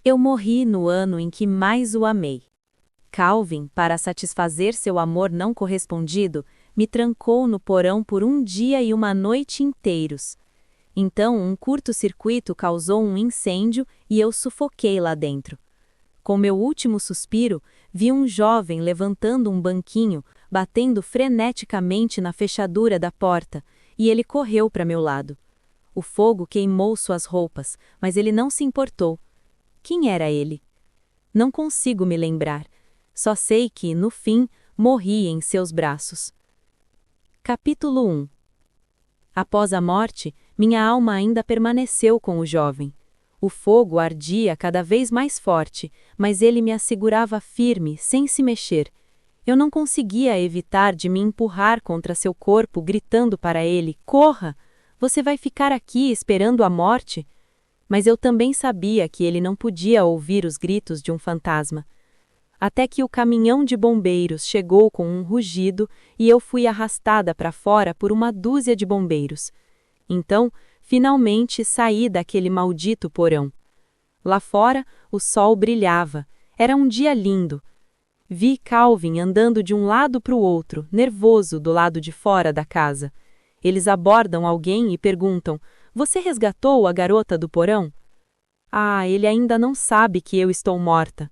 Eu morri no ano em que mais o amei. Calvin, para satisfazer seu amor não correspondido, me trancou no porão por um dia e uma noite inteiros. Então, um curto-circuito causou um incêndio e eu sufoquei lá dentro. Com meu último suspiro, vi um jovem levantando um banquinho, batendo freneticamente na fechadura da porta, e ele correu para meu lado. O fogo queimou suas roupas, mas ele não se importou. Quem era ele? Não consigo me lembrar. Só sei que, no fim, morri em seus braços. Capítulo 1. Após a morte, minha alma ainda permaneceu com o jovem. O fogo ardia cada vez mais forte, mas ele me assegurava firme, sem se mexer. Eu não conseguia evitar de me empurrar contra seu corpo, gritando para ele: "Corra! Você vai ficar aqui esperando a morte?" Mas eu também sabia que ele não podia ouvir os gritos de um fantasma. Até que o caminhão de bombeiros chegou com um rugido e eu fui arrastada para fora por uma dúzia de bombeiros. Então, finalmente saí daquele maldito porão. Lá fora, o sol brilhava. Era um dia lindo. Vi Calvin andando de um lado para o outro, nervoso do lado de fora da casa. Eles abordam alguém e perguntam: "Você resgatou a garota do porão?" Ah, ele ainda não sabe que eu estou morta.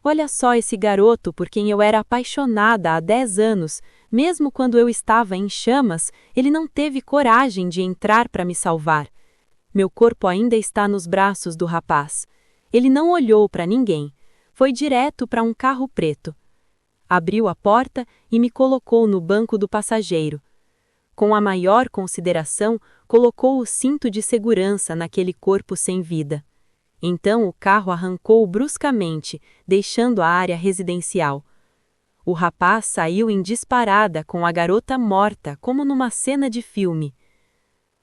Olha só esse garoto por quem eu era apaixonada há 10 anos. Mesmo quando eu estava em chamas, ele não teve coragem de entrar para me salvar. Meu corpo ainda está nos braços do rapaz. Ele não olhou para ninguém. Foi direto para um carro preto. Abriu a porta e me colocou no banco do passageiro. Com a maior consideração, colocou o cinto de segurança naquele corpo sem vida. Então o carro arrancou bruscamente, deixando a área residencial. O rapaz saiu em disparada com a garota morta, como numa cena de filme.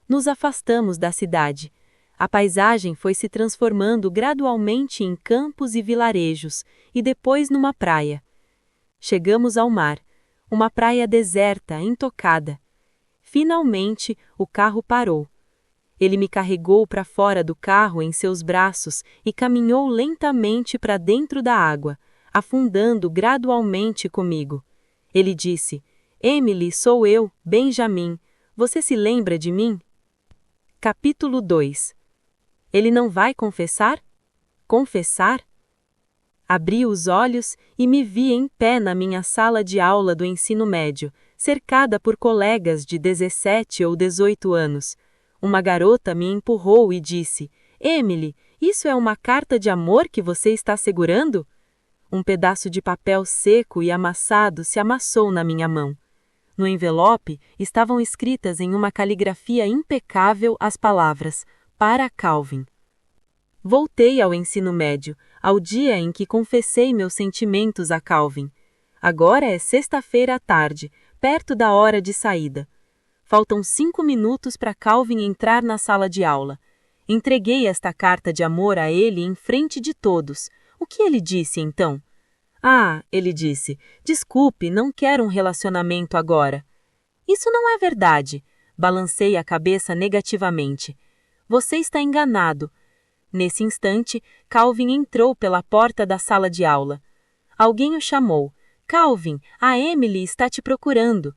Nos afastamos da cidade. A paisagem foi se transformando gradualmente em campos e vilarejos, e depois numa praia. Chegamos ao mar, uma praia deserta, intocada. Finalmente, o carro parou. Ele me carregou para fora do carro em seus braços e caminhou lentamente para dentro da água, afundando gradualmente comigo. Ele disse: "Emily, sou eu, Benjamin. Você se lembra de mim?" Capítulo 2. Ele não vai confessar? Confessar? Abri os olhos e me vi em pé na minha sala de aula do ensino médio, cercada por colegas de 17 ou 18 anos. Uma garota me empurrou e disse: "Emily, isso é uma carta de amor que você está segurando?" Um pedaço de papel seco e amassado se amassou na minha mão. No envelope estavam escritas em uma caligrafia impecável as palavras: "Para Calvin." Voltei ao ensino médio, ao dia em que confessei meus sentimentos a Calvin. Agora é sexta-feira à tarde, perto da hora de saída. Faltam 5 minutos para Calvin entrar na sala de aula. Entreguei esta carta de amor a ele em frente de todos. O que ele disse então? "Ah", ele disse, "desculpe, não quero um relacionamento agora." "Isso não é verdade." Balancei a cabeça negativamente. "Você está enganado." Nesse instante, Calvin entrou pela porta da sala de aula. Alguém o chamou. "Calvin, a Emily está te procurando."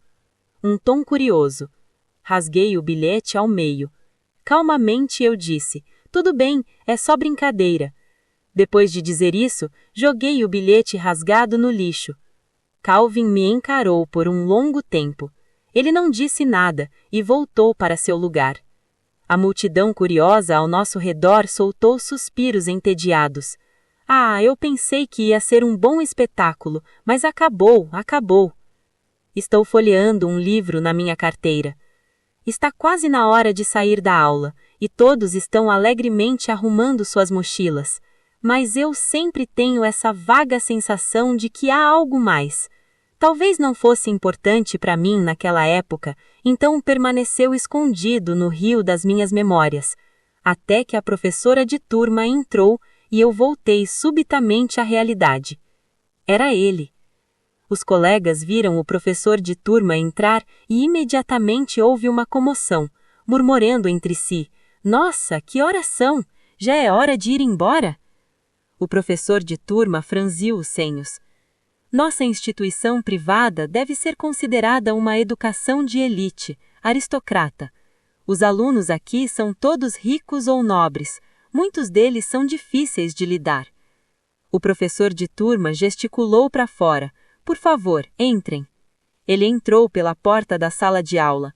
Um tom curioso. Rasguei o bilhete ao meio. Calmamente eu disse: "Tudo bem, é só brincadeira." Depois de dizer isso, joguei o bilhete rasgado no lixo. Calvin me encarou por um longo tempo. Ele não disse nada e voltou para seu lugar. A multidão curiosa ao nosso redor soltou suspiros entediados. Ah, eu pensei que ia ser um bom espetáculo, mas acabou. Estou folheando um livro na minha carteira. Está quase na hora de sair da aula, e todos estão alegremente arrumando suas mochilas. Mas eu sempre tenho essa vaga sensação de que há algo mais. Talvez não fosse importante para mim naquela época, então permaneceu escondido no rio das minhas memórias, até que a professora de turma entrou e eu voltei subitamente à realidade. Era ele. Os colegas viram o professor de turma entrar e imediatamente houve uma comoção, murmurando entre si: "Nossa, que horas são? Já é hora de ir embora?" O professor de turma franziu os senhos. Nossa instituição privada deve ser considerada uma educação de elite, aristocrata. Os alunos aqui são todos ricos ou nobres, muitos deles são difíceis de lidar. O professor de turma gesticulou para fora. Por favor, entrem. Ele entrou pela porta da sala de aula.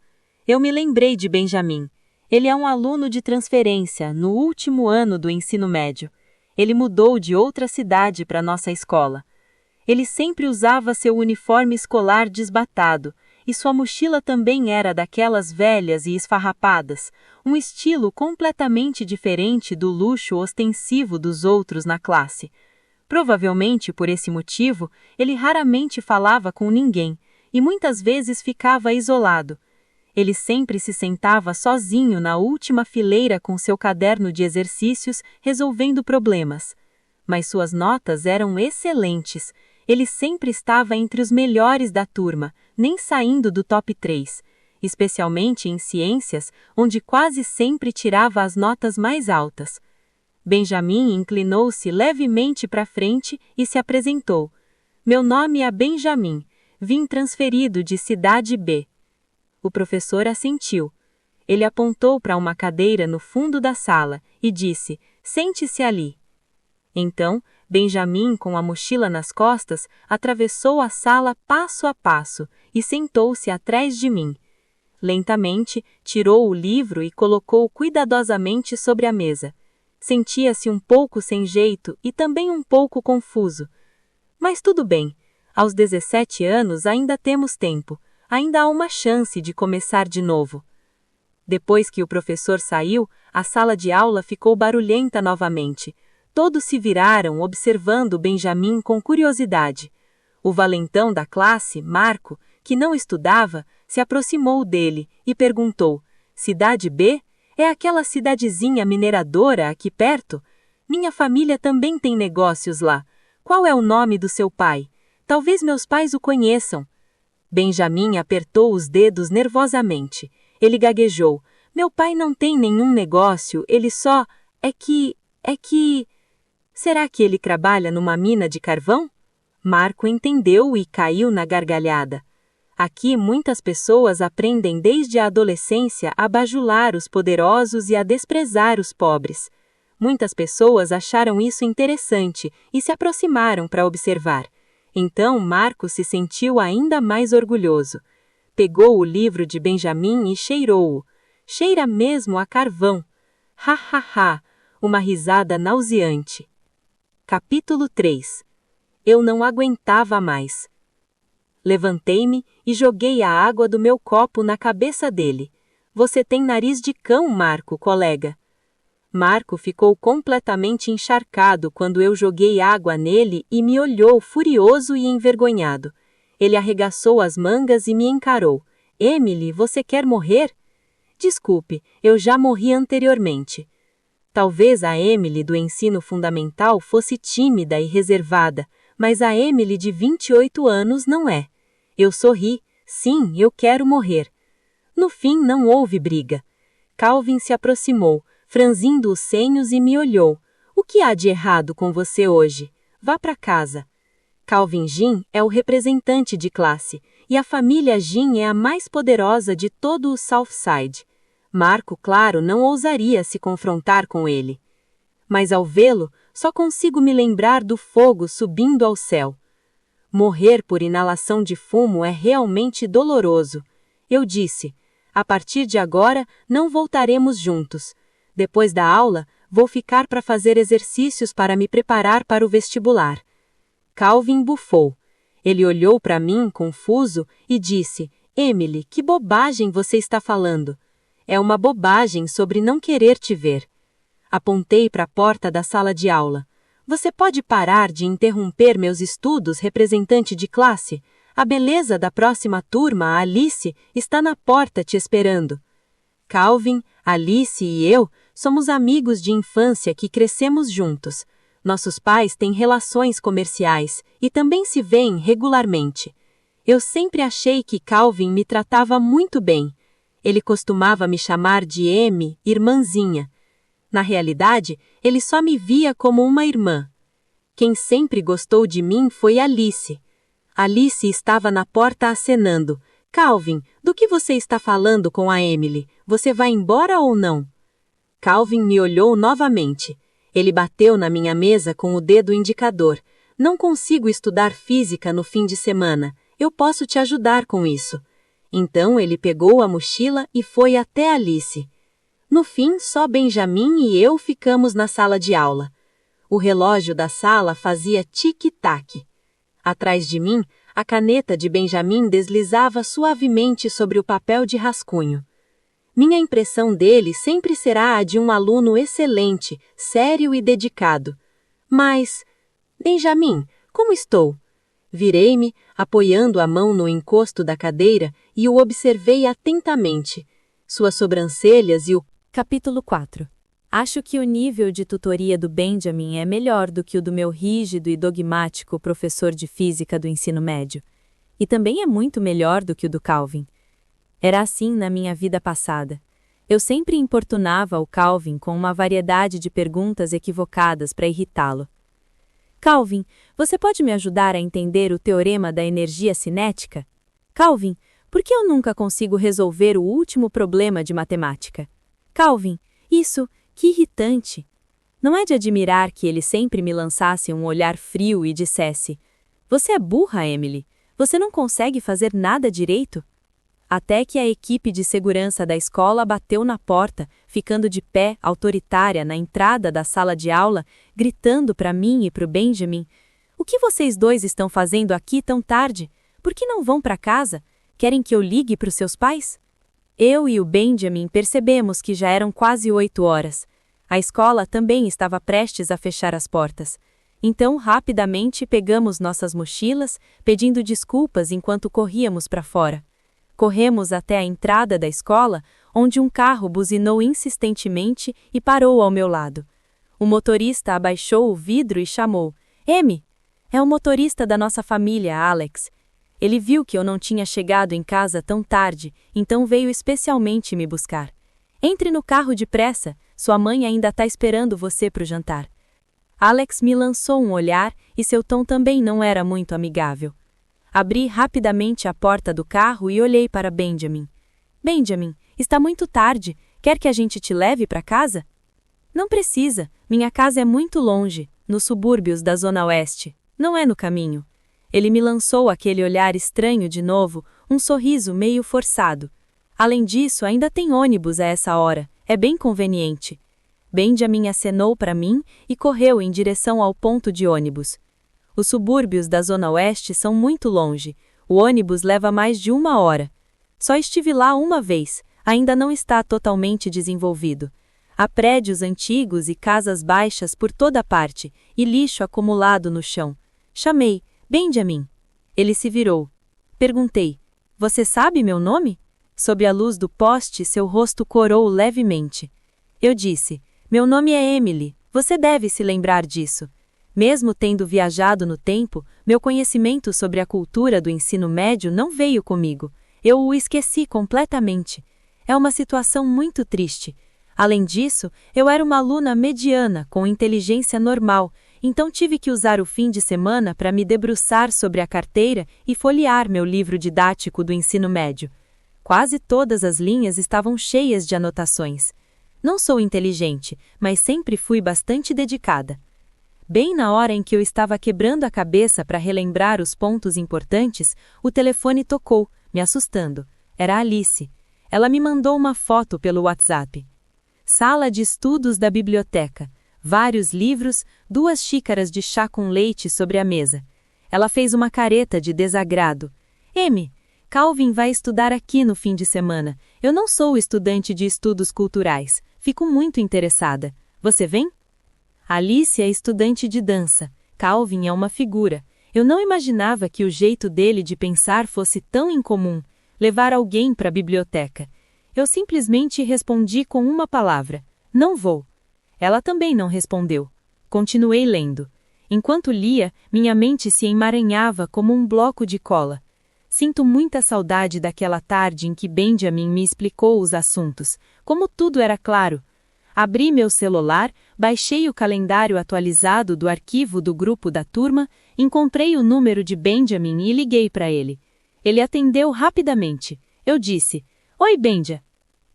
Eu me lembrei de Benjamin. Ele é um aluno de transferência, no último ano do ensino médio. Ele mudou de outra cidade para nossa escola. Ele sempre usava seu uniforme escolar desbatado, e sua mochila também era daquelas velhas e esfarrapadas, um estilo completamente diferente do luxo ostensivo dos outros na classe. Provavelmente por esse motivo, ele raramente falava com ninguém, e muitas vezes ficava isolado. Ele sempre se sentava sozinho na última fileira com seu caderno de exercícios, resolvendo problemas. Mas suas notas eram excelentes. Ele sempre estava entre os melhores da turma, nem saindo do top 3, especialmente em ciências, onde quase sempre tirava as notas mais altas. Benjamin inclinou-se levemente para frente e se apresentou. Meu nome é Benjamin, vim transferido de cidade B. O professor assentiu. Ele apontou para uma cadeira no fundo da sala e disse, sente-se ali. Então, Benjamin, com a mochila nas costas, atravessou a sala passo a passo e sentou-se atrás de mim. Lentamente, tirou o livro e colocou cuidadosamente sobre a mesa. Sentia-se um pouco sem jeito e também um pouco confuso. Mas tudo bem. Aos 17 anos ainda temos tempo. Ainda há uma chance de começar de novo. Depois que o professor saiu, a sala de aula ficou barulhenta novamente. Todos se viraram observando Benjamin com curiosidade. O valentão da classe, Marco, que não estudava, se aproximou dele e perguntou, Cidade B? É aquela cidadezinha mineradora aqui perto? Minha família também tem negócios lá. Qual é o nome do seu pai? Talvez meus pais o conheçam. Benjamin apertou os dedos nervosamente. Ele gaguejou. Meu pai não tem nenhum negócio, ele só... É que... Será que ele trabalha numa mina de carvão? Marco entendeu e caiu na gargalhada. Aqui muitas pessoas aprendem desde a adolescência a bajular os poderosos e a desprezar os pobres. Muitas pessoas acharam isso interessante e se aproximaram para observar. Então Marco se sentiu ainda mais orgulhoso. Pegou o livro de Benjamin e cheirou-o. Cheira mesmo a carvão. Ha ha ha! Uma risada nauseante. Capítulo 3. Eu não aguentava mais. Levantei-me e joguei a água do meu copo na cabeça dele. Você tem nariz de cão, Marco, colega. Marco ficou completamente encharcado quando eu joguei água nele e me olhou furioso e envergonhado. Ele arregaçou as mangas e me encarou. Emily, você quer morrer? Desculpe, eu já morri anteriormente. Talvez a Emily do ensino fundamental fosse tímida e reservada, mas a Emily de 28 anos não é. Eu sorri. Sim, eu quero morrer. No fim, não houve briga. Calvin se aproximou, franzindo os senhos e me olhou. O que há de errado com você hoje? Vá para casa. Calvin Jin é o representante de classe, e a família Jin é a mais poderosa de todo o Southside. Marco, claro, não ousaria se confrontar com ele. Mas ao vê-lo, só consigo me lembrar do fogo subindo ao céu. Morrer por inalação de fumo é realmente doloroso. Eu disse, a partir de agora não voltaremos juntos. Depois da aula, vou ficar para fazer exercícios para me preparar para o vestibular. Calvin bufou. Ele olhou para mim, confuso, e disse, Emily, que bobagem você está falando? É uma bobagem sobre não querer te ver. Apontei para a porta da sala de aula. Você pode parar de interromper meus estudos, representante de classe? A beleza da próxima turma, a Alice, está na porta te esperando. Calvin, Alice e eu somos amigos de infância que crescemos juntos. Nossos pais têm relações comerciais e também se veem regularmente. Eu sempre achei que Calvin me tratava muito bem. Ele costumava me chamar de M, irmãzinha. Na realidade, ele só me via como uma irmã. Quem sempre gostou de mim foi Alice. Alice estava na porta acenando. Calvin, do que você está falando com a Emily? Você vai embora ou não? Calvin me olhou novamente. Ele bateu na minha mesa com o dedo indicador. Não consigo estudar física no fim de semana. Eu posso te ajudar com isso. Então ele pegou a mochila e foi até Alice. No fim, só Benjamin e eu ficamos na sala de aula. O relógio da sala fazia tic-tac. Atrás de mim, a caneta de Benjamin deslizava suavemente sobre o papel de rascunho. Minha impressão dele sempre será a de um aluno excelente, sério e dedicado. Mas, Benjamin, como estou? Virei-me, apoiando a mão no encosto da cadeira, e o observei atentamente. Suas sobrancelhas e o... Capítulo 4. Acho que o nível de tutoria do Benjamin é melhor do que o do meu rígido e dogmático professor de física do ensino médio. E também é muito melhor do que o do Calvin. Era assim na minha vida passada. Eu sempre importunava o Calvin com uma variedade de perguntas equivocadas para irritá-lo. Calvin, você pode me ajudar a entender o teorema da energia cinética? Calvin, por que eu nunca consigo resolver o último problema de matemática? Calvin, isso, que irritante! Não é de admirar que ele sempre me lançasse um olhar frio e dissesse: Você é burra, Emily. Você não consegue fazer nada direito? Até que a equipe de segurança da escola bateu na porta, ficando de pé, autoritária, na entrada da sala de aula, gritando para mim e para o Benjamin: O que vocês dois estão fazendo aqui tão tarde? Por que não vão para casa? Querem que eu ligue para os seus pais? Eu e o Benjamin percebemos que já eram quase 8 horas. A escola também estava prestes a fechar as portas. Então, rapidamente, pegamos nossas mochilas, pedindo desculpas enquanto corríamos para fora. Corremos até a entrada da escola, onde um carro buzinou insistentemente e parou ao meu lado. O motorista abaixou o vidro e chamou: Amy, é o motorista da nossa família, Alex. Ele viu que eu não tinha chegado em casa tão tarde, então veio especialmente me buscar. Entre no carro depressa, sua mãe ainda está esperando você para o jantar. Alex me lançou um olhar e seu tom também não era muito amigável. Abri rapidamente a porta do carro e olhei para Benjamin. Benjamin, está muito tarde. Quer que a gente te leve para casa? Não precisa. Minha casa é muito longe, nos subúrbios da Zona Oeste. Não é no caminho. Ele me lançou aquele olhar estranho de novo, um sorriso meio forçado. Além disso, ainda tem ônibus a essa hora. É bem conveniente. Benjamin acenou para mim e correu em direção ao ponto de ônibus. Os subúrbios da Zona Oeste são muito longe. O ônibus leva mais de 1 hora. Só estive lá uma vez. Ainda não está totalmente desenvolvido. Há prédios antigos e casas baixas por toda parte, e lixo acumulado no chão. Chamei: Benjamin. Ele se virou. Perguntei: Você sabe meu nome? Sob a luz do poste, seu rosto corou levemente. Eu disse: Meu nome é Emily. Você deve se lembrar disso. Mesmo tendo viajado no tempo, meu conhecimento sobre a cultura do ensino médio não veio comigo. Eu o esqueci completamente. É uma situação muito triste. Além disso, eu era uma aluna mediana, com inteligência normal, então tive que usar o fim de semana para me debruçar sobre a carteira e folhear meu livro didático do ensino médio. Quase todas as linhas estavam cheias de anotações. Não sou inteligente, mas sempre fui bastante dedicada. Bem na hora em que eu estava quebrando a cabeça para relembrar os pontos importantes, o telefone tocou, me assustando. Era Alice. Ela me mandou uma foto pelo WhatsApp. Sala de estudos da biblioteca. Vários livros, 2 xícaras de chá com leite sobre a mesa. Ela fez uma careta de desagrado. Amy, Calvin vai estudar aqui no fim de semana. Eu não sou estudante de estudos culturais. Fico muito interessada. Você vem? Alice é estudante de dança. Calvin é uma figura. Eu não imaginava que o jeito dele de pensar fosse tão incomum. Levar alguém para a biblioteca. Eu simplesmente respondi com uma palavra: não vou. Ela também não respondeu. Continuei lendo. Enquanto lia, minha mente se emaranhava como um bloco de cola. Sinto muita saudade daquela tarde em que Benjamin me explicou os assuntos, como tudo era claro. Abri meu celular, baixei o calendário atualizado do arquivo do grupo da turma, encontrei o número de Benjamin e liguei para ele. Ele atendeu rapidamente. Eu disse: "Oi, Benja."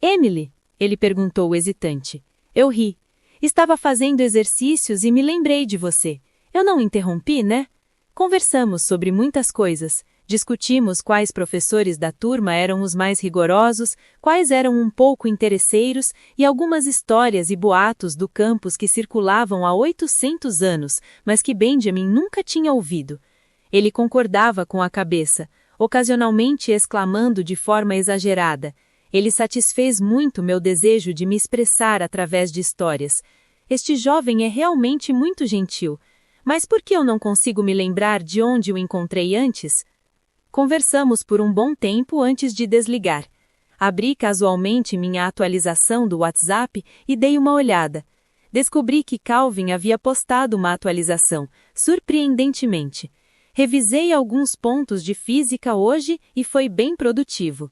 "Emily?" ele perguntou hesitante. Eu ri. "Estava fazendo exercícios e me lembrei de você. Eu não interrompi, né?" Conversamos sobre muitas coisas. Discutimos quais professores da turma eram os mais rigorosos, quais eram um pouco interesseiros e algumas histórias e boatos do campus que circulavam há 800 anos, mas que Benjamin nunca tinha ouvido. Ele concordava com a cabeça, ocasionalmente exclamando de forma exagerada. Ele satisfez muito meu desejo de me expressar através de histórias. Este jovem é realmente muito gentil. Mas por que eu não consigo me lembrar de onde o encontrei antes? Conversamos por um bom tempo antes de desligar. Abri casualmente minha atualização do WhatsApp e dei uma olhada. Descobri que Calvin havia postado uma atualização, surpreendentemente. Revisei alguns pontos de física hoje e foi bem produtivo.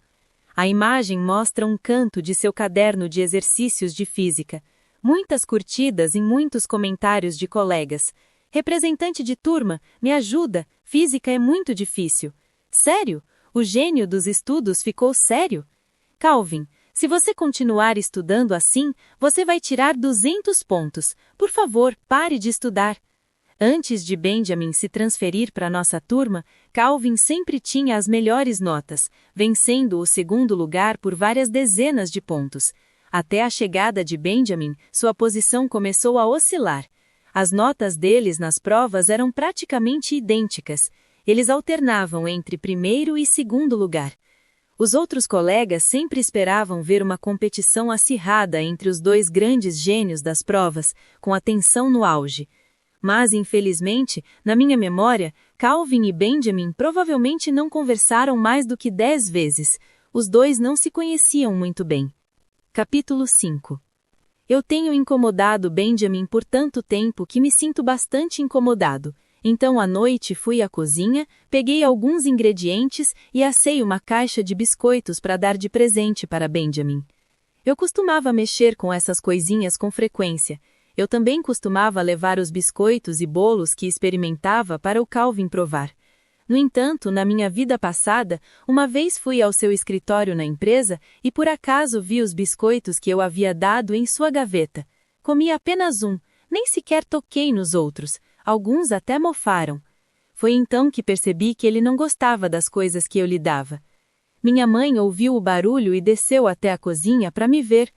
A imagem mostra um canto de seu caderno de exercícios de física. Muitas curtidas e muitos comentários de colegas. "Representante de turma, me ajuda, física é muito difícil." "Sério? O gênio dos estudos ficou sério?" "Calvin, se você continuar estudando assim, você vai tirar 200 pontos. Por favor, pare de estudar." Antes de Benjamin se transferir para nossa turma, Calvin sempre tinha as melhores notas, vencendo o segundo lugar por várias dezenas de pontos. Até a chegada de Benjamin, sua posição começou a oscilar. As notas deles nas provas eram praticamente idênticas. Eles alternavam entre primeiro e segundo lugar. Os outros colegas sempre esperavam ver uma competição acirrada entre os dois grandes gênios das provas, com a tensão no auge. Mas, infelizmente, na minha memória, Calvin e Benjamin provavelmente não conversaram mais do que 10 vezes. Os dois não se conheciam muito bem. Capítulo 5. Eu tenho incomodado Benjamin por tanto tempo que me sinto bastante incomodado. Então à noite fui à cozinha, peguei alguns ingredientes e assei uma caixa de biscoitos para dar de presente para Benjamin. Eu costumava mexer com essas coisinhas com frequência. Eu também costumava levar os biscoitos e bolos que experimentava para o Calvin provar. No entanto, na minha vida passada, uma vez fui ao seu escritório na empresa e por acaso vi os biscoitos que eu havia dado em sua gaveta. Comi apenas um, nem sequer toquei nos outros. Alguns até mofaram. Foi então que percebi que ele não gostava das coisas que eu lhe dava. Minha mãe ouviu o barulho e desceu até a cozinha para me ver.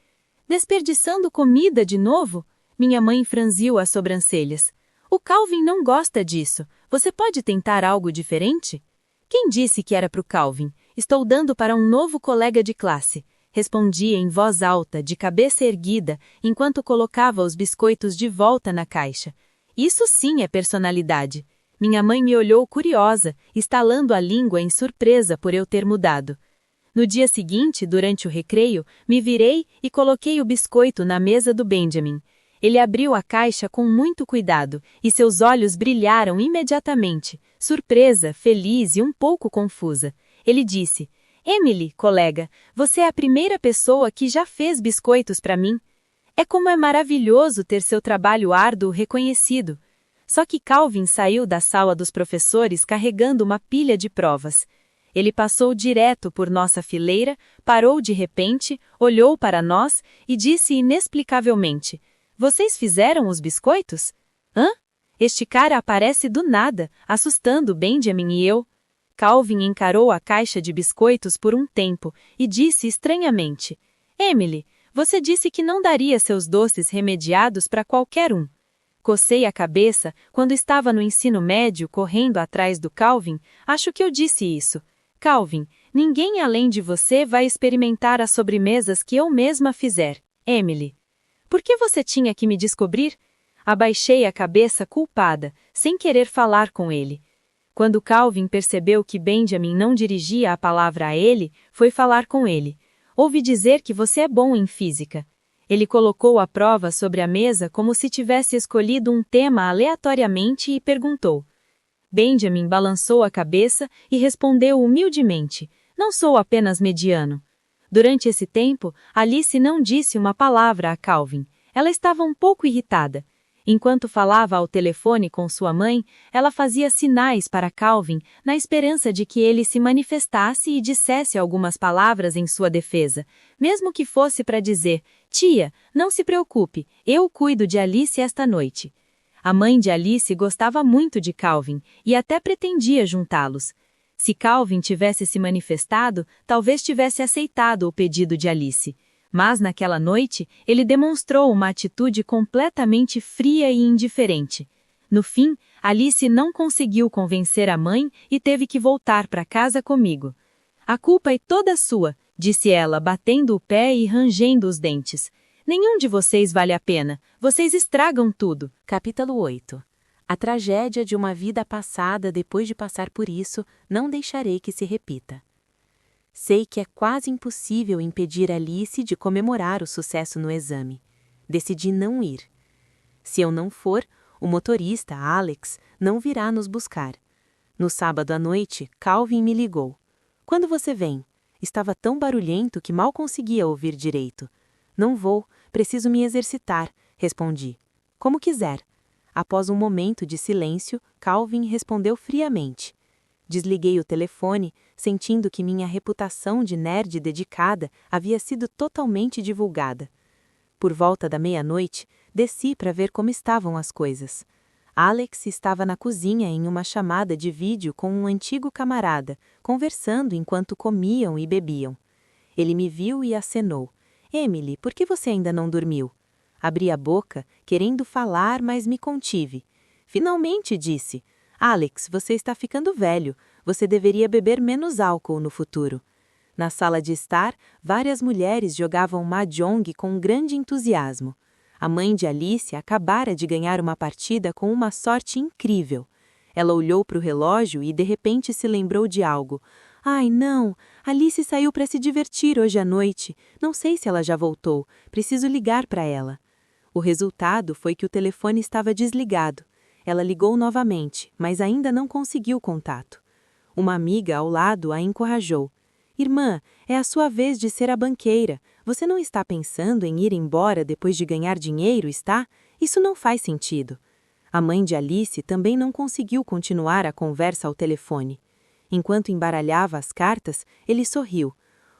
"Desperdiçando comida de novo?" Minha mãe franziu as sobrancelhas. "O Calvin não gosta disso. Você pode tentar algo diferente?" "Quem disse que era para o Calvin? Estou dando para um novo colega de classe." Respondi em voz alta, de cabeça erguida, enquanto colocava os biscoitos de volta na caixa. Isso sim é personalidade. Minha mãe me olhou curiosa, estalando a língua em surpresa por eu ter mudado. No dia seguinte, durante o recreio, me virei e coloquei o biscoito na mesa do Benjamin. Ele abriu a caixa com muito cuidado, e seus olhos brilharam imediatamente, surpresa, feliz e um pouco confusa. Ele disse: "Emily, colega, você é a primeira pessoa que já fez biscoitos para mim. Como é maravilhoso ter seu trabalho árduo reconhecido." Só que Calvin saiu da sala dos professores carregando uma pilha de provas. Ele passou direto por nossa fileira, parou de repente, olhou para nós e disse inexplicavelmente: "Vocês fizeram os biscoitos?" "Hã?" Este cara aparece do nada, assustando Benjamin e eu. Calvin encarou a caixa de biscoitos por um tempo e disse estranhamente: "Emily, você disse que não daria seus doces remediados para qualquer um." Cocei a cabeça quando estava no ensino médio correndo atrás do Calvin. Acho que eu disse isso. "Calvin, ninguém além de você vai experimentar as sobremesas que eu mesma fizer. Emily." "Por que você tinha que me descobrir?" Abaixei a cabeça culpada, sem querer falar com ele. Quando Calvin percebeu que Benjamin não dirigia a palavra a ele, foi falar com ele. "Ouvi dizer que você é bom em física." Ele colocou a prova sobre a mesa como se tivesse escolhido um tema aleatoriamente e perguntou. Benjamin balançou a cabeça e respondeu humildemente: "Não sou apenas mediano." Durante esse tempo, Alice não disse uma palavra a Calvin. Ela estava um pouco irritada. Enquanto falava ao telefone com sua mãe, ela fazia sinais para Calvin na esperança de que ele se manifestasse e dissesse algumas palavras em sua defesa, mesmo que fosse para dizer: "Tia, não se preocupe, eu cuido de Alice esta noite." A mãe de Alice gostava muito de Calvin e até pretendia juntá-los. Se Calvin tivesse se manifestado, talvez tivesse aceitado o pedido de Alice. Mas naquela noite, ele demonstrou uma atitude completamente fria e indiferente. No fim, Alice não conseguiu convencer a mãe e teve que voltar para casa comigo. "A culpa é toda sua", disse ela, batendo o pé e rangendo os dentes. "Nenhum de vocês vale a pena. Vocês estragam tudo." Capítulo 8. A tragédia de uma vida passada depois de passar por isso, não deixarei que se repita. Sei que é quase impossível impedir Alice de comemorar o sucesso no exame. Decidi não ir. Se eu não for, o motorista, Alex, não virá nos buscar. No sábado à noite, Calvin me ligou. "Quando você vem?" Estava tão barulhento que mal conseguia ouvir direito. "Não vou, preciso me exercitar", respondi. "Como quiser." Após um momento de silêncio, Calvin respondeu friamente. Desliguei o telefone, sentindo que minha reputação de nerd dedicada havia sido totalmente divulgada. Por volta da meia-noite, desci para ver como estavam as coisas. Alex estava na cozinha em uma chamada de vídeo com um antigo camarada, conversando enquanto comiam e bebiam. Ele me viu e acenou. "Emily, por que você ainda não dormiu?" Abri a boca, querendo falar, mas me contive. Finalmente disse: "Alex, você está ficando velho. Você deveria beber menos álcool no futuro." Na sala de estar, várias mulheres jogavam mahjong com grande entusiasmo. A mãe de Alice acabara de ganhar uma partida com uma sorte incrível. Ela olhou para o relógio e de repente se lembrou de algo. "Ai, não! Alice saiu para se divertir hoje à noite. Não sei se ela já voltou. Preciso ligar para ela." O resultado foi que o telefone estava desligado. Ela ligou novamente, mas ainda não conseguiu contato. Uma amiga ao lado a encorajou. "Irmã, é a sua vez de ser a banqueira. Você não está pensando em ir embora depois de ganhar dinheiro, está? Isso não faz sentido." A mãe de Alice também não conseguiu continuar a conversa ao telefone. Enquanto embaralhava as cartas, ele sorriu.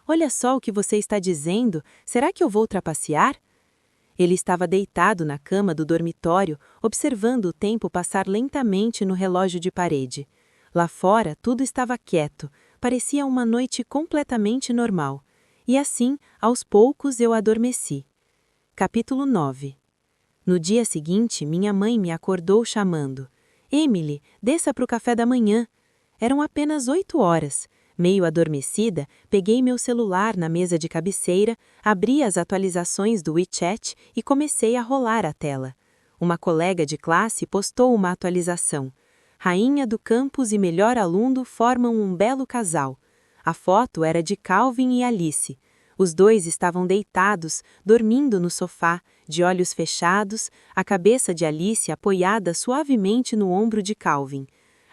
"Olha só o que você está dizendo. Será que eu vou trapacear?" Ele estava deitado na cama do dormitório, observando o tempo passar lentamente no relógio de parede. Lá fora, tudo estava quieto, parecia uma noite completamente normal. E assim, aos poucos, eu adormeci. Capítulo 9. No dia seguinte, minha mãe me acordou chamando. "Emily, desça para o café da manhã." Eram apenas 8 horas. Meio adormecida, peguei meu celular na mesa de cabeceira, abri as atualizações do WeChat e comecei a rolar a tela. Uma colega de classe postou uma atualização. "Rainha do campus e melhor aluno formam um belo casal." A foto era de Calvin e Alice. Os dois estavam deitados, dormindo no sofá, de olhos fechados, a cabeça de Alice apoiada suavemente no ombro de Calvin.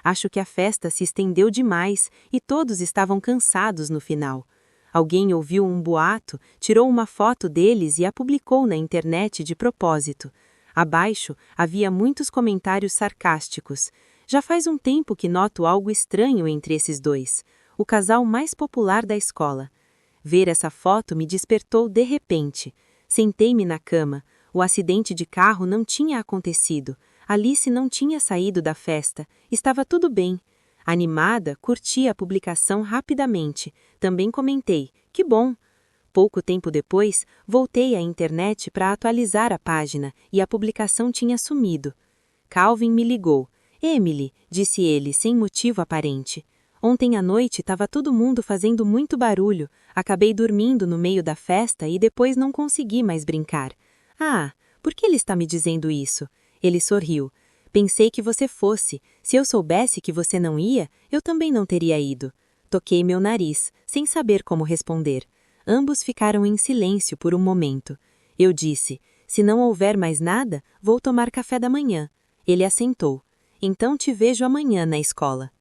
Acho que a festa se estendeu demais e todos estavam cansados no final. Alguém ouviu um boato, tirou uma foto deles e a publicou na internet de propósito. Abaixo, havia muitos comentários sarcásticos. Já faz um tempo que noto algo estranho entre esses dois. O casal mais popular da escola. Ver essa foto me despertou de repente. Sentei-me na cama. O acidente de carro não tinha acontecido. Alice não tinha saído da festa. Estava tudo bem. Animada, curti a publicação rapidamente. Também comentei: "Que bom!" Pouco tempo depois, voltei à internet para atualizar a página e a publicação tinha sumido. Calvin me ligou. "Emily", disse ele, sem motivo aparente. "Ontem à noite estava todo mundo fazendo muito barulho. Acabei dormindo no meio da festa e depois não consegui mais brincar." "Ah, por que ele está me dizendo isso?" Ele sorriu. "Pensei que você fosse. Se eu soubesse que você não ia, eu também não teria ido." Toquei meu nariz, sem saber como responder. Ambos ficaram em silêncio por um momento. Eu disse: "Se não houver mais nada, vou tomar café da manhã." Ele assentou. "Então te vejo amanhã na escola."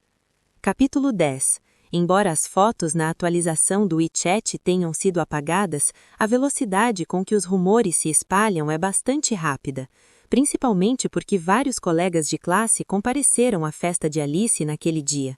Capítulo 10. Embora as fotos na atualização do WeChat tenham sido apagadas, a velocidade com que os rumores se espalham é bastante rápida, principalmente porque vários colegas de classe compareceram à festa de Alice naquele dia.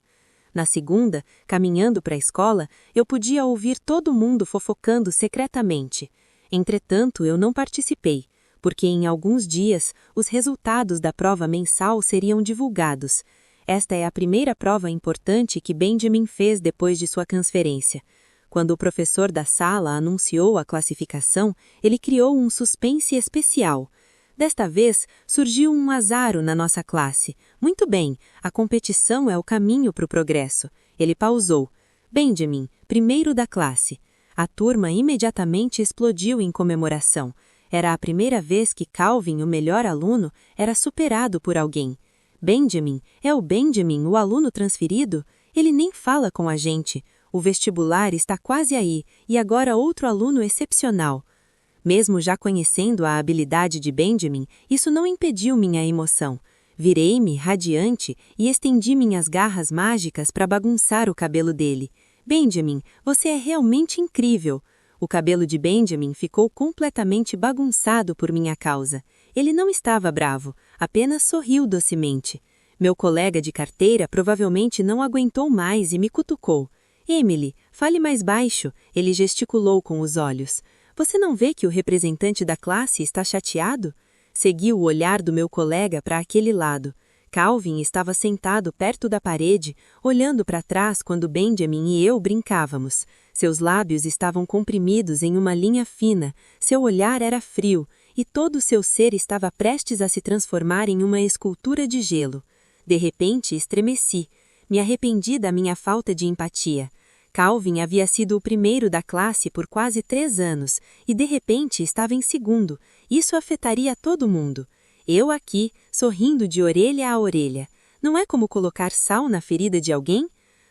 Na segunda, caminhando para a escola, eu podia ouvir todo mundo fofocando secretamente. Entretanto, eu não participei, porque em alguns dias os resultados da prova mensal seriam divulgados. Esta é a primeira prova importante que Benjamin fez depois de sua transferência. Quando o professor da sala anunciou a classificação, ele criou um suspense especial. Desta vez, surgiu um azaro na nossa classe. Muito bem, a competição é o caminho para o progresso. Ele pausou. Benjamin, primeiro da classe. A turma imediatamente explodiu em comemoração. Era a primeira vez que Calvin, o melhor aluno, era superado por alguém. Benjamin, é o Benjamin, o aluno transferido? Ele nem fala com a gente. O vestibular está quase aí, e agora outro aluno excepcional. Mesmo já conhecendo a habilidade de Benjamin, isso não impediu minha emoção. Virei-me, radiante, e estendi minhas garras mágicas para bagunçar o cabelo dele. Benjamin, você é realmente incrível! O cabelo de Benjamin ficou completamente bagunçado por minha causa. Ele não estava bravo, apenas sorriu docemente. Meu colega de carteira provavelmente não aguentou mais e me cutucou. Emily, fale mais baixo, ele gesticulou com os olhos. Você não vê que o representante da classe está chateado? Segui o olhar do meu colega para aquele lado. Calvin estava sentado perto da parede, olhando para trás quando Benjamin e eu brincávamos. Seus lábios estavam comprimidos em uma linha fina, seu olhar era frio, e todo o seu ser estava prestes a se transformar em uma escultura de gelo. De repente, estremeci. Me arrependi da minha falta de empatia. Calvin havia sido o primeiro da classe por quase 3 anos, e de repente estava em segundo. Isso afetaria todo mundo. Eu aqui, sorrindo de orelha a orelha. Não é como colocar sal na ferida de alguém?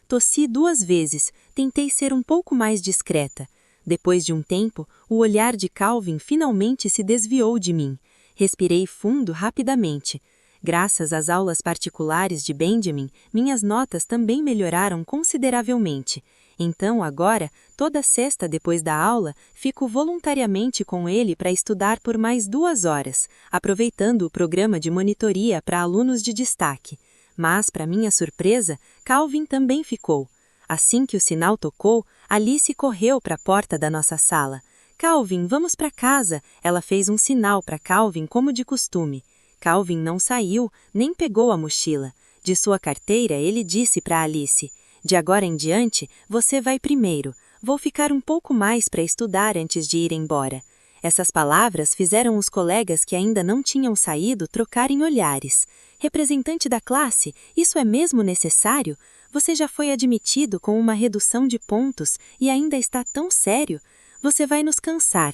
Tossi 2 vezes, tentei ser um pouco mais discreta. Depois de um tempo, o olhar de Calvin finalmente se desviou de mim. Respirei fundo rapidamente. Graças às aulas particulares de Benjamin, minhas notas também melhoraram consideravelmente. Então, agora, toda sexta depois da aula, fico voluntariamente com ele para estudar por mais 2 horas, aproveitando o programa de monitoria para alunos de destaque. Mas, para minha surpresa, Calvin também ficou. Assim que o sinal tocou, Alice correu para a porta da nossa sala. Calvin, vamos para casa! Ela fez um sinal para Calvin como de costume. Calvin não saiu, nem pegou a mochila. De sua carteira, ele disse para Alice: de agora em diante, você vai primeiro. Vou ficar um pouco mais para estudar antes de ir embora. Essas palavras fizeram os colegas que ainda não tinham saído trocarem olhares. Representante da classe, isso é mesmo necessário? Você já foi admitido com uma redução de pontos e ainda está tão sério? Você vai nos cansar.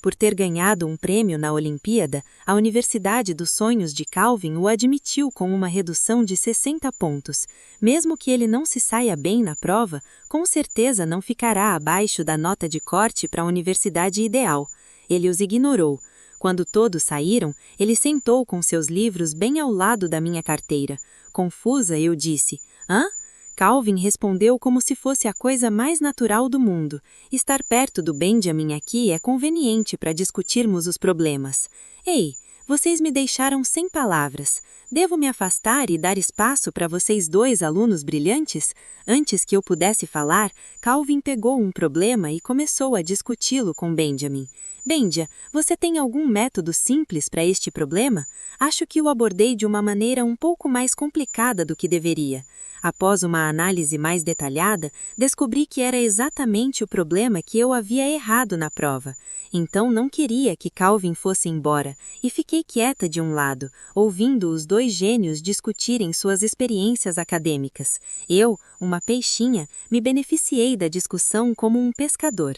Por ter ganhado um prêmio na Olimpíada, a Universidade dos Sonhos de Calvin o admitiu com uma redução de 60 pontos. Mesmo que ele não se saia bem na prova, com certeza não ficará abaixo da nota de corte para a universidade ideal. Ele os ignorou. Quando todos saíram, ele sentou com seus livros bem ao lado da minha carteira. Confusa, eu disse: hã? Calvin respondeu como se fosse a coisa mais natural do mundo. Estar perto do Benjamin aqui é conveniente para discutirmos os problemas. Ei, vocês me deixaram sem palavras. Devo me afastar e dar espaço para vocês 2 alunos brilhantes? Antes que eu pudesse falar, Calvin pegou um problema e começou a discuti-lo com Benjamin. Benja, você tem algum método simples para este problema? Acho que o abordei de uma maneira um pouco mais complicada do que deveria. Após uma análise mais detalhada, descobri que era exatamente o problema que eu havia errado na prova. Então não queria que Calvin fosse embora, e fiquei quieta de um lado, ouvindo os 2 gênios discutirem suas experiências acadêmicas. Eu, uma peixinha, me beneficiei da discussão como um pescador.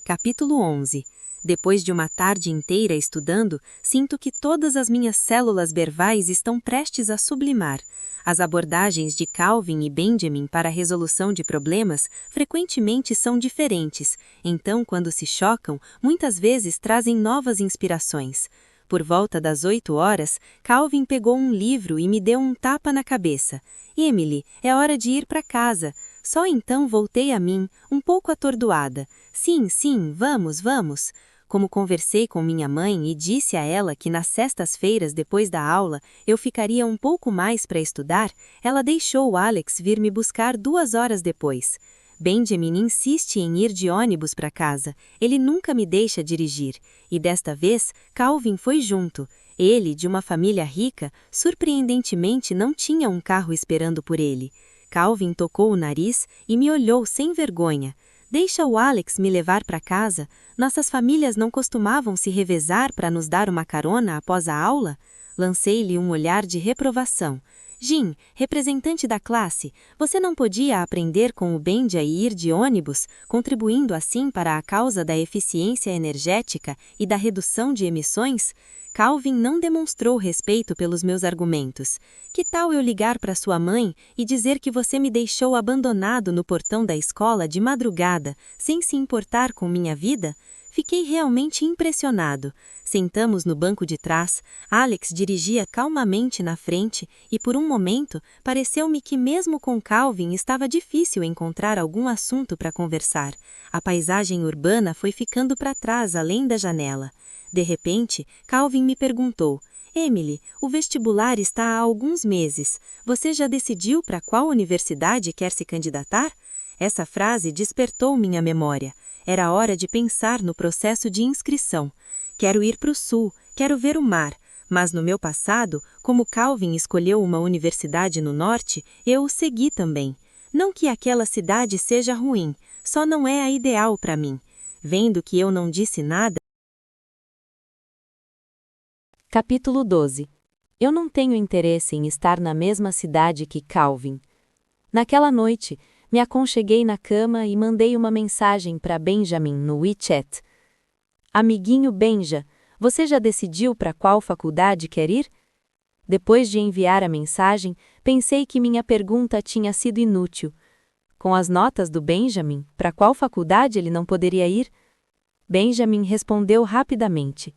Capítulo 11. Depois de uma tarde inteira estudando, sinto que todas as minhas células verbais estão prestes a sublimar. As abordagens de Calvin e Benjamin para a resolução de problemas frequentemente são diferentes, então quando se chocam, muitas vezes trazem novas inspirações. Por volta das 8 horas, Calvin pegou um livro e me deu um tapa na cabeça. Emily, é hora de ir para casa. Só então voltei a mim, um pouco atordoada. Sim, sim, vamos, vamos. Como conversei com minha mãe e disse a ela que nas sextas-feiras depois da aula eu ficaria um pouco mais para estudar, ela deixou o Alex vir me buscar 2 horas depois. Benjamin insiste em ir de ônibus para casa, ele nunca me deixa dirigir, e desta vez Calvin foi junto. Ele, de uma família rica, surpreendentemente não tinha um carro esperando por ele. Calvin tocou o nariz e me olhou sem vergonha. Deixa o Alex me levar para casa? Nossas famílias não costumavam se revezar para nos dar uma carona após a aula? Lancei-lhe um olhar de reprovação. Jim, representante da classe, você não podia aprender com o Benja e ir de ônibus, contribuindo assim para a causa da eficiência energética e da redução de emissões? Calvin não demonstrou respeito pelos meus argumentos. Que tal eu ligar para sua mãe e dizer que você me deixou abandonado no portão da escola de madrugada, sem se importar com minha vida? Fiquei realmente impressionado. Sentamos no banco de trás, Alex dirigia calmamente na frente e por um momento pareceu-me que mesmo com Calvin estava difícil encontrar algum assunto para conversar. A paisagem urbana foi ficando para trás além da janela. De repente, Calvin me perguntou: Emily, o vestibular está há alguns meses. Você já decidiu para qual universidade quer se candidatar? Essa frase despertou minha memória. Era hora de pensar no processo de inscrição. Quero ir para o sul, quero ver o mar. Mas no meu passado, como Calvin escolheu uma universidade no norte, eu o segui também. Não que aquela cidade seja ruim, só não é a ideal para mim. Vendo que eu não disse nada. Capítulo 12. Eu não tenho interesse em estar na mesma cidade que Calvin. Naquela noite, me aconcheguei na cama e mandei uma mensagem para Benjamin no WeChat. Amiguinho Benja, você já decidiu para qual faculdade quer ir? Depois de enviar a mensagem, pensei que minha pergunta tinha sido inútil. Com as notas do Benjamin, para qual faculdade ele não poderia ir? Benjamin respondeu rapidamente.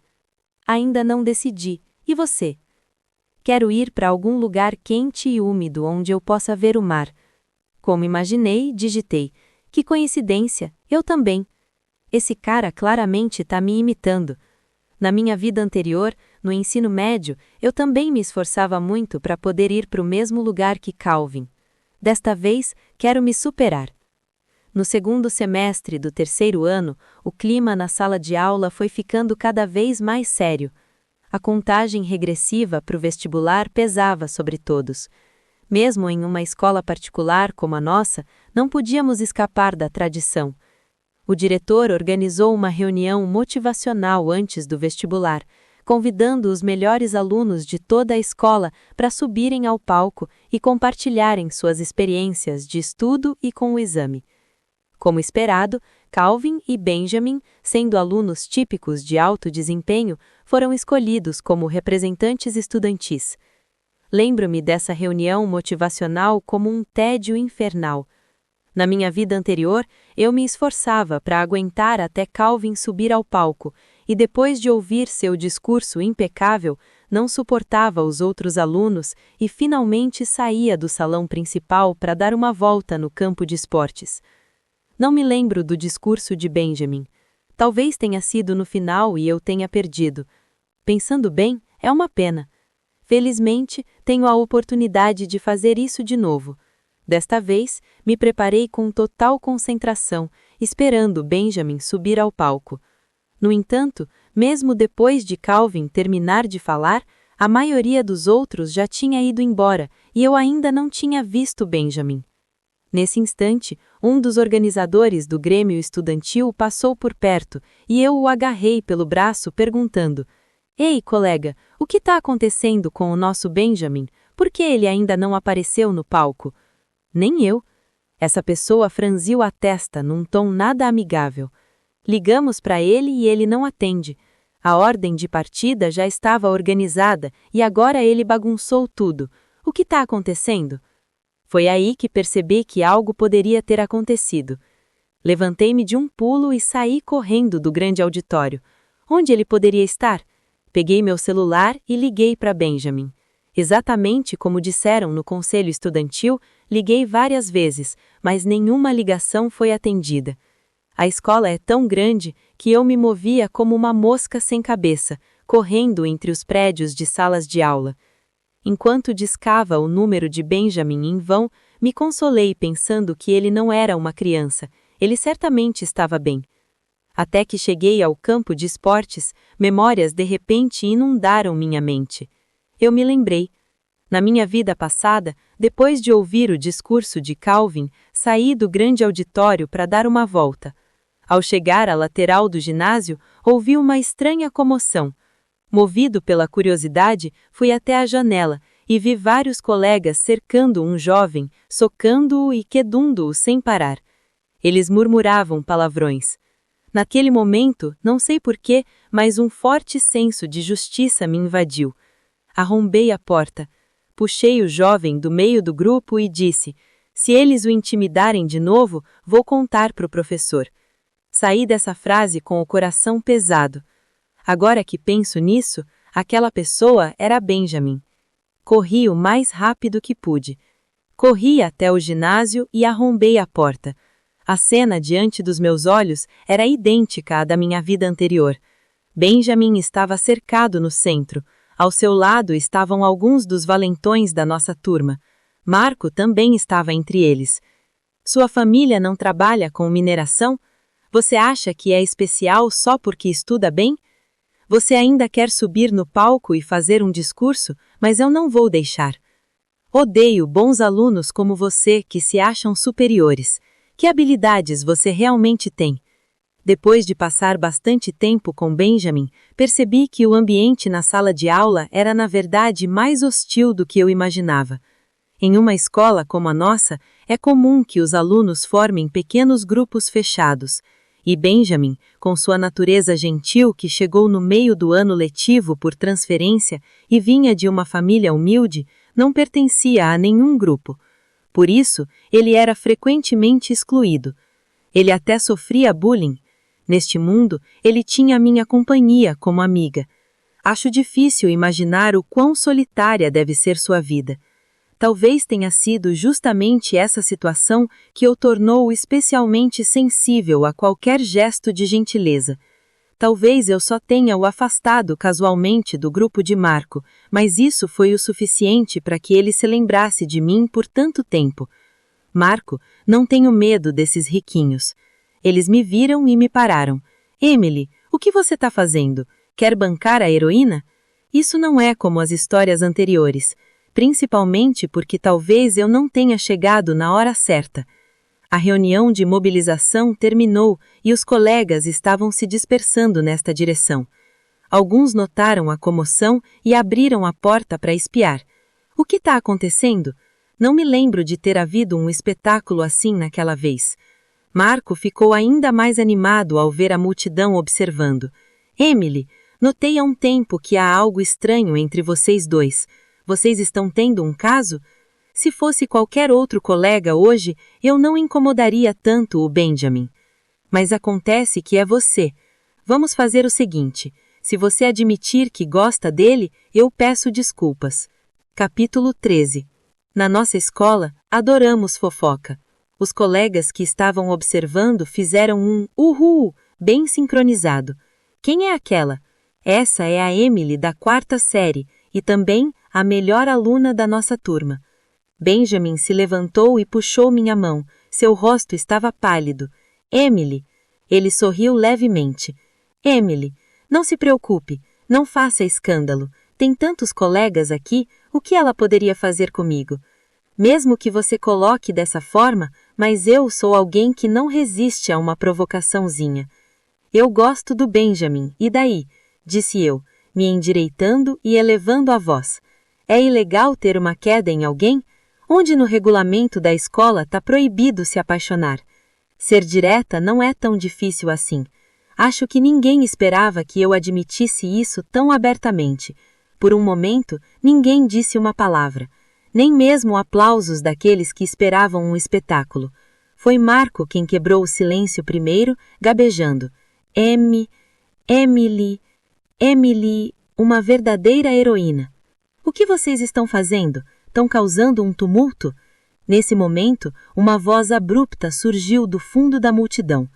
Ainda não decidi. E você? Quero ir para algum lugar quente e úmido onde eu possa ver o mar. Como imaginei, digitei. Que coincidência, eu também. Esse cara claramente está me imitando. Na minha vida anterior, no ensino médio, eu também me esforçava muito para poder ir para o mesmo lugar que Calvin. Desta vez, quero me superar. No segundo semestre do terceiro ano, o clima na sala de aula foi ficando cada vez mais sério. A contagem regressiva para o vestibular pesava sobre todos. Mesmo em uma escola particular como a nossa, não podíamos escapar da tradição. O diretor organizou uma reunião motivacional antes do vestibular, convidando os melhores alunos de toda a escola para subirem ao palco e compartilharem suas experiências de estudo e com o exame. Como esperado, Calvin e Benjamin, sendo alunos típicos de alto desempenho, foram escolhidos como representantes estudantis. Lembro-me dessa reunião motivacional como um tédio infernal. Na minha vida anterior, eu me esforçava para aguentar até Calvin subir ao palco, e depois de ouvir seu discurso impecável, não suportava os outros alunos e finalmente saía do salão principal para dar uma volta no campo de esportes. Não me lembro do discurso de Benjamin. Talvez tenha sido no final e eu tenha perdido. Pensando bem, é uma pena. Felizmente, tenho a oportunidade de fazer isso de novo. Desta vez, me preparei com total concentração, esperando Benjamin subir ao palco. No entanto, mesmo depois de Calvin terminar de falar, a maioria dos outros já tinha ido embora e eu ainda não tinha visto Benjamin. Nesse instante, um dos organizadores do Grêmio Estudantil passou por perto e eu o agarrei pelo braço perguntando: Ei, colega, o que está acontecendo com o nosso Benjamin? Por que ele ainda não apareceu no palco? Nem eu. Essa pessoa franziu a testa num tom nada amigável. Ligamos para ele e ele não atende. A ordem de partida já estava organizada e agora ele bagunçou tudo. O que está acontecendo? Foi aí que percebi que algo poderia ter acontecido. Levantei-me de um pulo e saí correndo do grande auditório. Onde ele poderia estar? Peguei meu celular e liguei para Benjamin. Exatamente como disseram no conselho estudantil, Liguei várias vezes, mas nenhuma ligação foi atendida. A escola é tão grande que eu me movia como uma mosca sem cabeça, correndo entre os prédios de salas de aula. Enquanto discava o número de Benjamin em vão, me consolei pensando que ele não era uma criança, ele certamente estava bem. Até que cheguei ao campo de esportes, memórias de repente inundaram minha mente. Eu me lembrei. Na minha vida passada, depois de ouvir o discurso de Calvin, saí do grande auditório para dar uma volta. Ao chegar à lateral do ginásio, ouvi uma estranha comoção. Movido pela curiosidade, fui até a janela e vi vários colegas cercando um jovem, socando-o e quedando-o sem parar. Eles murmuravam palavrões. Naquele momento, não sei porquê, mas um forte senso de justiça me invadiu. Arrombei a porta. Puxei o jovem do meio do grupo e disse: se eles o intimidarem de novo, vou contar para o professor. Saí dessa frase com o coração pesado. Agora que penso nisso, aquela pessoa era Benjamin. Corri o mais rápido que pude. Corri até o ginásio e arrombei a porta. A cena diante dos meus olhos era idêntica à da minha vida anterior. Benjamin estava cercado no centro. Ao seu lado estavam alguns dos valentões da nossa turma. Marco também estava entre eles. Sua família não trabalha com mineração? Você acha que é especial só porque estuda bem? Você ainda quer subir no palco e fazer um discurso, mas eu não vou deixar. Odeio bons alunos como você que se acham superiores. Que habilidades você realmente tem? Depois de passar bastante tempo com Benjamin, percebi que o ambiente na sala de aula era na verdade mais hostil do que eu imaginava. Em uma escola como a nossa, é comum que os alunos formem pequenos grupos fechados. E Benjamin, com sua natureza gentil que chegou no meio do ano letivo por transferência e vinha de uma família humilde, não pertencia a nenhum grupo. Por isso, ele era frequentemente excluído. Ele até sofria bullying. Neste mundo, ele tinha minha companhia como amiga. Acho difícil imaginar o quão solitária deve ser sua vida. Talvez tenha sido justamente essa situação que o tornou especialmente sensível a qualquer gesto de gentileza. Talvez eu só tenha o afastado casualmente do grupo de Marco, mas isso foi o suficiente para que ele se lembrasse de mim por tanto tempo. Marco, não tenho medo desses riquinhos. Eles me viram e me pararam. Emily, o que você está fazendo? Quer bancar a heroína? Isso não é como as histórias anteriores. Principalmente porque talvez eu não tenha chegado na hora certa. A reunião de mobilização terminou e os colegas estavam se dispersando nesta direção. Alguns notaram a comoção e abriram a porta para espiar. O que está acontecendo? Não me lembro de ter havido um espetáculo assim naquela vez. Marco ficou ainda mais animado ao ver a multidão observando. Emily, notei há um tempo que há algo estranho entre vocês dois. Vocês estão tendo um caso? Se fosse qualquer outro colega hoje, eu não incomodaria tanto o Benjamin. Mas acontece que é você. Vamos fazer o seguinte: se você admitir que gosta dele, eu peço desculpas. Capítulo 13. Na nossa escola, adoramos fofoca. Os colegas que estavam observando fizeram um uhul bem sincronizado. Quem é aquela? Essa é a Emily da 4ª série e também a melhor aluna da nossa turma. Benjamin se levantou e puxou minha mão. Seu rosto estava pálido. Emily. Ele sorriu levemente. Emily, não se preocupe, não faça escândalo. Tem tantos colegas aqui, o que ela poderia fazer comigo? Mesmo que você coloque dessa forma, mas eu sou alguém que não resiste a uma provocaçãozinha. Eu gosto do Benjamin, e daí? Disse eu, me endireitando e elevando a voz. É ilegal ter uma queda em alguém? Onde no regulamento da escola está proibido se apaixonar? Ser direta não é tão difícil assim. Acho que ninguém esperava que eu admitisse isso tão abertamente. Por um momento, ninguém disse uma palavra. Nem mesmo aplausos daqueles que esperavam um espetáculo. Foi Marco quem quebrou o silêncio primeiro, gabejando. Emily, uma verdadeira heroína. O que vocês estão fazendo? Estão causando um tumulto? Nesse momento, uma voz abrupta surgiu do fundo da multidão.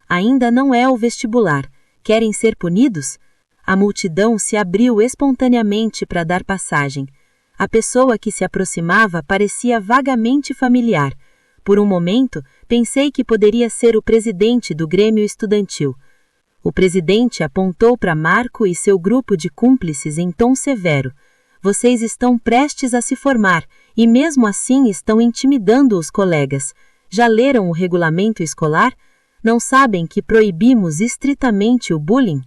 Ainda não é o vestibular. Querem ser punidos? A multidão se abriu espontaneamente para dar passagem. A pessoa que se aproximava parecia vagamente familiar. Por um momento, pensei que poderia ser o presidente do Grêmio Estudantil. O presidente apontou para Marco e seu grupo de cúmplices em tom severo. Vocês estão prestes a se formar e mesmo assim estão intimidando os colegas. Já leram o regulamento escolar? Não sabem que proibimos estritamente o bullying?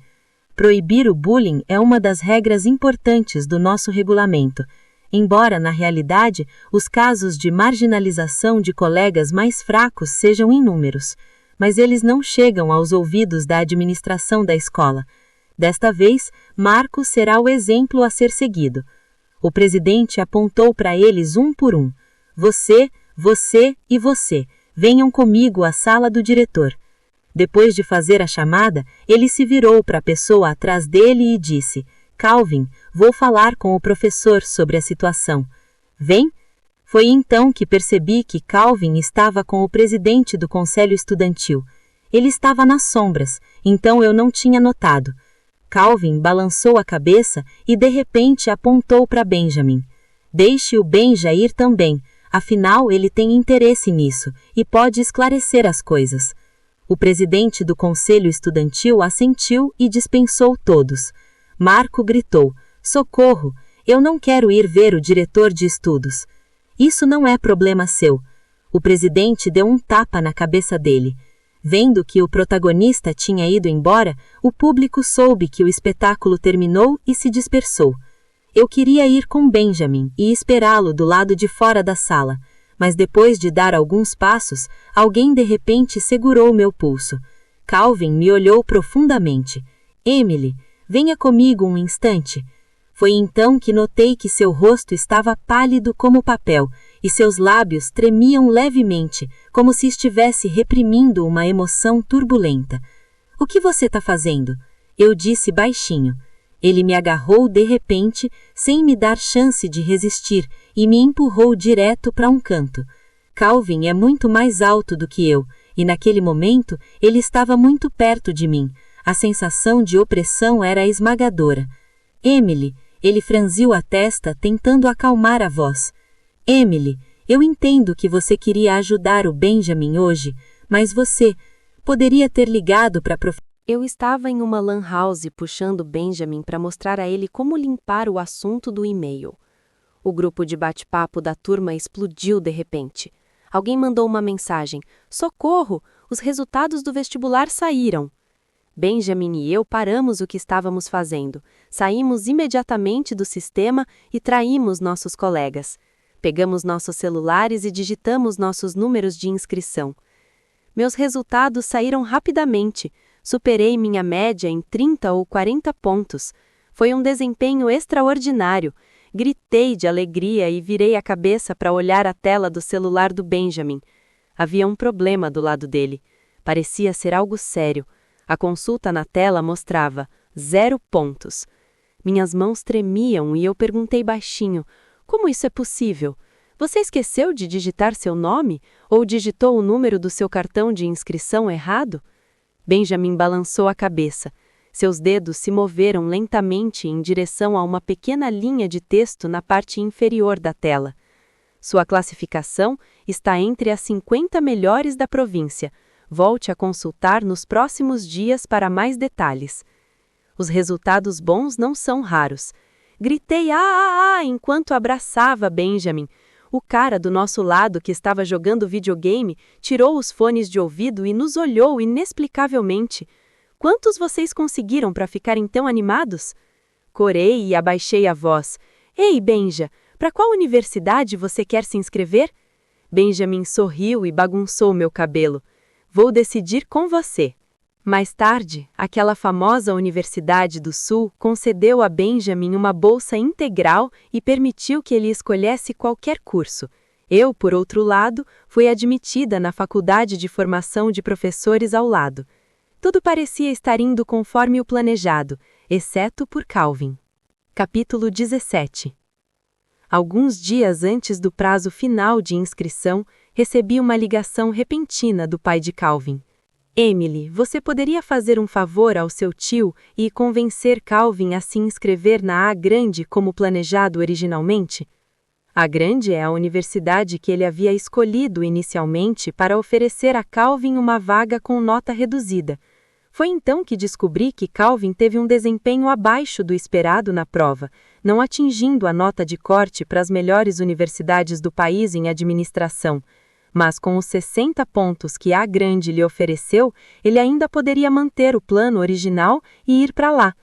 Proibir o bullying é uma das regras importantes do nosso regulamento. Embora, na realidade, os casos de marginalização de colegas mais fracos sejam inúmeros, mas eles não chegam aos ouvidos da administração da escola. Desta vez, Marco será o exemplo a ser seguido. O presidente apontou para eles um por um. Você, você e você, venham comigo à sala do diretor. Depois de fazer a chamada, ele se virou para a pessoa atrás dele e disse: Calvin, vou falar com o professor sobre a situação. Vem? Foi então que percebi que Calvin estava com o presidente do conselho estudantil. Ele estava nas sombras, então eu não tinha notado. Calvin balançou a cabeça e de repente apontou para Benjamin. Deixe o Benja ir também, afinal ele tem interesse nisso e pode esclarecer as coisas. O presidente do conselho estudantil assentiu e dispensou todos. Marco gritou: Socorro, eu não quero ir ver o diretor de estudos. Isso não é problema seu. O presidente deu um tapa na cabeça dele. Vendo que o protagonista tinha ido embora, o público soube que o espetáculo terminou e se dispersou. Eu queria ir com Benjamin e esperá-lo do lado de fora da sala, mas depois de dar alguns passos, alguém de repente segurou meu pulso. Calvin me olhou profundamente. Emily, venha comigo um instante. Foi então que notei que seu rosto estava pálido como papel e seus lábios tremiam levemente, como se estivesse reprimindo uma emoção turbulenta. O que você está fazendo? Eu disse baixinho. Ele me agarrou de repente, sem me dar chance de resistir, e me empurrou direto para um canto. Calvin é muito mais alto do que eu, e naquele momento ele estava muito perto de mim. A sensação de opressão era esmagadora. Emily, ele franziu a testa tentando acalmar a voz. Emily, eu entendo que você queria ajudar o Benjamin hoje, mas você poderia ter ligado para a Eu estava em uma lan house puxando Benjamin para mostrar a ele como limpar o assunto do e-mail. O grupo de bate-papo da turma explodiu de repente. Alguém mandou uma mensagem: Socorro! Os resultados do vestibular saíram. Benjamin e eu paramos o que estávamos fazendo. Saímos imediatamente do sistema e traímos nossos colegas. Pegamos nossos celulares e digitamos nossos números de inscrição. Meus resultados saíram rapidamente. Superei minha média em 30 ou 40 pontos. Foi um desempenho extraordinário. Gritei de alegria e virei a cabeça para olhar a tela do celular do Benjamin. Havia um problema do lado dele. Parecia ser algo sério. A consulta na tela mostrava 0 pontos. Minhas mãos tremiam e eu perguntei baixinho: como isso é possível? Você esqueceu de digitar seu nome ou digitou o número do seu cartão de inscrição errado? Benjamin balançou a cabeça. Seus dedos se moveram lentamente em direção a uma pequena linha de texto na parte inferior da tela. Sua classificação está entre as 50 melhores da província. Volte a consultar nos próximos dias para mais detalhes. Os resultados bons não são raros. Gritei enquanto abraçava Benjamin. O cara do nosso lado que estava jogando videogame tirou os fones de ouvido e nos olhou inexplicavelmente. Quantos vocês conseguiram para ficarem tão animados? Corei e abaixei a voz. Ei, Benja, para qual universidade você quer se inscrever? Benjamin sorriu e bagunçou meu cabelo. Vou decidir com você. Mais tarde, aquela famosa Universidade do Sul concedeu a Benjamin uma bolsa integral e permitiu que ele escolhesse qualquer curso. Eu, por outro lado, fui admitida na Faculdade de Formação de Professores ao lado. Tudo parecia estar indo conforme o planejado, exceto por Calvin. Capítulo 17. Alguns dias antes do prazo final de inscrição, recebi uma ligação repentina do pai de Calvin. Emily, você poderia fazer um favor ao seu tio e convencer Calvin a se inscrever na A Grande como planejado originalmente? A Grande é a universidade que ele havia escolhido inicialmente para oferecer a Calvin uma vaga com nota reduzida. Foi então que descobri que Calvin teve um desempenho abaixo do esperado na prova, não atingindo a nota de corte para as melhores universidades do país em administração. Mas com os 60 pontos que A Grande lhe ofereceu, ele ainda poderia manter o plano original e ir para lá.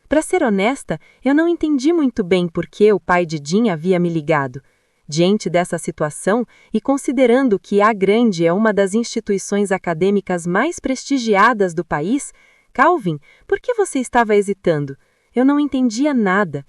Para ser honesta, eu não entendi muito bem por que o pai de Jim havia me ligado. Diante dessa situação, e considerando que A Grande é uma das instituições acadêmicas mais prestigiadas do país, Calvin, por que você estava hesitando? Eu não entendia nada.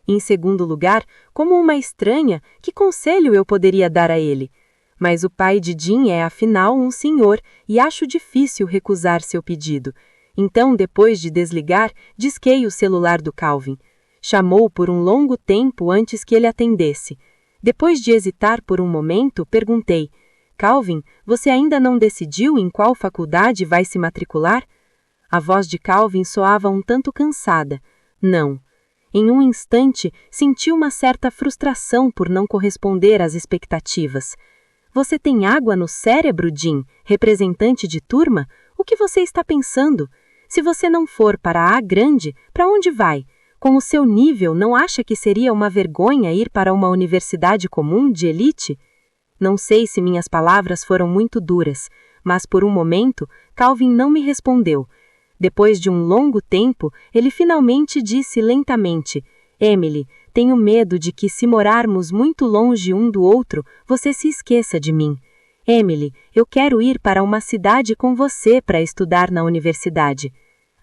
Em segundo lugar, como uma estranha, que conselho eu poderia dar a ele? Mas o pai de Jim é, afinal, um senhor, e acho difícil recusar seu pedido. Então, depois de desligar, disquei o celular do Calvin. Chamou por um longo tempo antes que ele atendesse. Depois de hesitar por um momento, perguntei: Calvin, você ainda não decidiu em qual faculdade vai se matricular? A voz de Calvin soava um tanto cansada. Não. Em um instante, senti uma certa frustração por não corresponder às expectativas. Você tem água no cérebro, Jim, representante de turma? O que você está pensando? Se você não for para a A Grande, para onde vai? Com o seu nível, não acha que seria uma vergonha ir para uma universidade comum de elite? Não sei se minhas palavras foram muito duras, mas por um momento, Calvin não me respondeu. Depois de um longo tempo, ele finalmente disse lentamente: Emily, tenho medo de que, se morarmos muito longe um do outro, você se esqueça de mim. Emily, eu quero ir para uma cidade com você para estudar na universidade.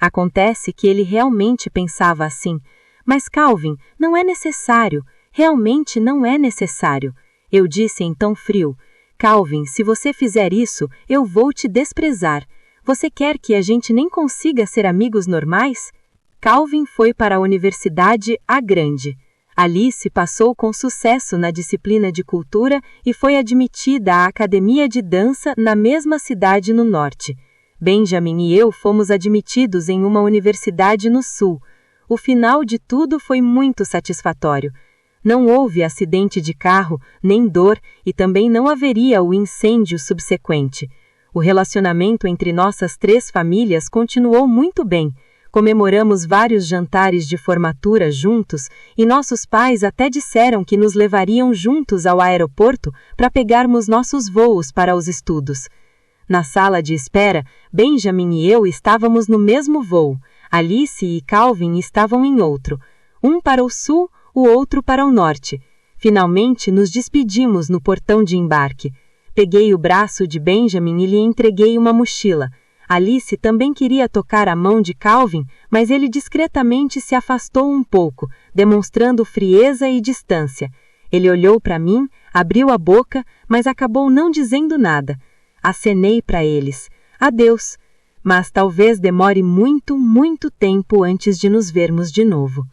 Acontece que ele realmente pensava assim. Mas Calvin, não é necessário. Realmente não é necessário. Eu disse em tom frio: Calvin, se você fizer isso, eu vou te desprezar. Você quer que a gente nem consiga ser amigos normais? Calvin foi para a Universidade A Grande. Alice passou com sucesso na disciplina de cultura e foi admitida à Academia de Dança na mesma cidade no norte. Benjamin e eu fomos admitidos em uma universidade no sul. O final de tudo foi muito satisfatório. Não houve acidente de carro, nem dor, e também não haveria o incêndio subsequente. O relacionamento entre nossas 3 famílias continuou muito bem. Comemoramos vários jantares de formatura juntos e nossos pais até disseram que nos levariam juntos ao aeroporto para pegarmos nossos voos para os estudos. Na sala de espera, Benjamin e eu estávamos no mesmo voo. Alice e Calvin estavam em outro. Um para o sul, o outro para o norte. Finalmente nos despedimos no portão de embarque. Peguei o braço de Benjamin e lhe entreguei uma mochila. Alice também queria tocar a mão de Calvin, mas ele discretamente se afastou um pouco, demonstrando frieza e distância. Ele olhou para mim, abriu a boca, mas acabou não dizendo nada. Acenei para eles: adeus, mas talvez demore muito, muito tempo antes de nos vermos de novo.